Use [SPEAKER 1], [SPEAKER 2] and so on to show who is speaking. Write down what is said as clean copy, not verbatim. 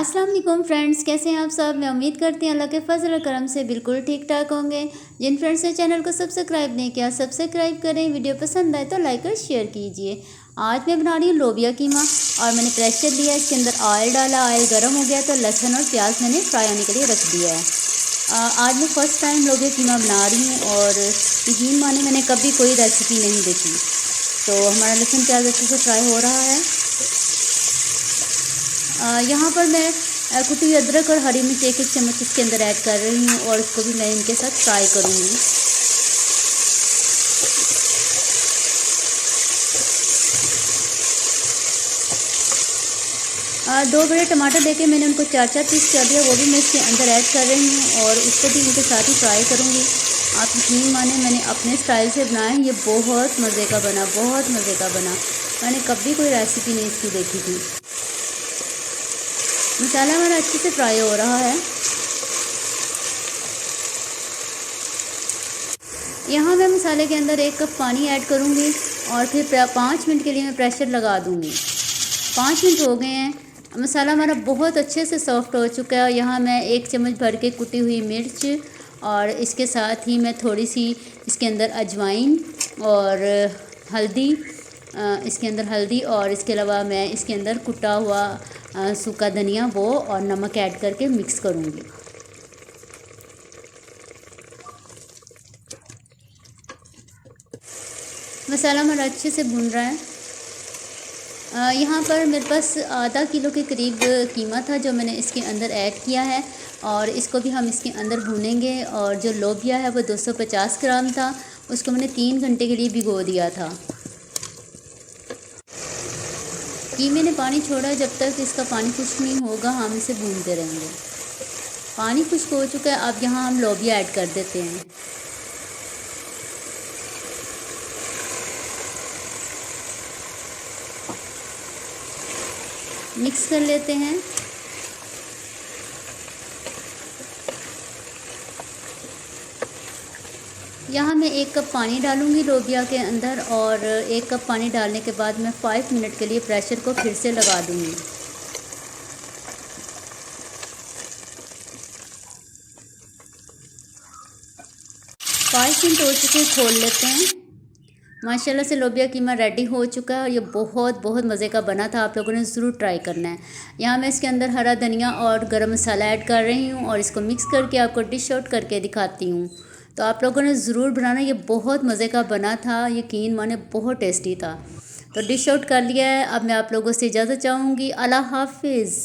[SPEAKER 1] अस्सलाम वालेकुम फ्रेंड्स, कैसे हैं आप सब। मैं उम्मीद करती हूँ अल्लाह के फजल और करम से बिल्कुल ठीक ठाक होंगे। जिन फ्रेंड्स ने चैनल को सब्सक्राइब नहीं किया सब्सक्राइब करें। वीडियो पसंद आए तो लाइक और शेयर कीजिए। आज मैं बना रही हूँ लोबिया कीमा और मैंने प्रेशर लिया, इसके अंदर ऑयल डाला। ऑयल गर्म हो गया तो लहसुन और प्याज मैंने फ्राई होने के लिए रख दिया है। आज मैं फ़र्स्ट टाइम लोबिया कीमा बना रही हूँ और यकीन माने मैंने कभी कोई रेसिपी नहीं देखी। तो हमारा लहसुन प्याज अच्छे से फ्राई हो रहा है। यहाँ पर मैं कुटी हुई अदरक और हरी मिर्च एक चम्मच इसके अंदर ऐड कर रही हूँ और इसको भी मैं इनके साथ फ्राई करूँगी। दो बड़े टमाटर लेके मैंने उनको चार पीस कर दिया, वो भी मैं इसके अंदर ऐड कर रही हूँ और उसको भी इनके साथ ही फ्राई करूँगी। आप यकीन माने मैंने अपने स्टाइल से बनाया है, ये बहुत मज़े का बना, बहुत मज़े का बना। मैंने कभी कोई रेसिपी नहीं इसकी देखी थी। मसाला हमारा अच्छे से फ्राई हो रहा है। यहाँ मैं मसाले के अंदर 1 कप पानी ऐड करूँगी और फिर 5 मिनट के लिए मैं प्रेशर लगा दूँगी। 5 मिनट हो गए हैं, मसाला हमारा बहुत अच्छे से सॉफ्ट हो चुका है। यहाँ मैं 1 चम्मच भर के कुटी हुई मिर्च और इसके साथ ही मैं थोड़ी सी इसके अंदर अजवाइन और हल्दी, इसके अंदर हल्दी और इसके अलावा मैं इसके अंदर कुटा हुआ सूखा धनिया वो और नमक ऐड करके मिक्स करूँगी। मसाला हमारा अच्छे से भून रहा है। यहाँ पर मेरे पास आधा किलो के करीब कीमा था जो मैंने इसके अंदर ऐड किया है और इसको भी हम इसके अंदर भूनेंगे। और जो लोबिया है वो 250 ग्राम था, उसको मैंने 3 घंटे के लिए भिगो दिया था। कीमे ने पानी छोड़ा, जब तक इसका पानी खुश्क नहीं होगा हम इसे भूनते रहेंगे। पानी खुश्क हो चुका है, अब यहाँ हम लोबिया ऐड कर देते हैं। मिक्स कर लेते हैं। यहाँ मैं 1 कप पानी डालूँगी लोबिया के अंदर और 1 कप पानी डालने के बाद मैं 5 मिनट के लिए प्रेशर को फिर से लगा दूँगी। 5 मिनट हो चुके हैं, खोल लेते हैं। माशाल्लाह से लोबिया कीमा रेडी हो चुका है और ये बहुत बहुत मज़े का बना था। आप लोगों ने ज़रूर ट्राई करना है। यहाँ मैं इसके अंदर हरा धनिया और गरम मसाला ऐड कर रही हूँ और इसको मिक्स करके आपको डिश आउट करके दिखाती हूँ। तो आप लोगों ने ज़रूर बनाना, ये बहुत मज़े का बना था, यकीन माने बहुत टेस्टी था। तो डिश आउट कर लिया है। अब मैं आप लोगों से इजाज़त चाहूँगी। अल्लाह हाफिज़।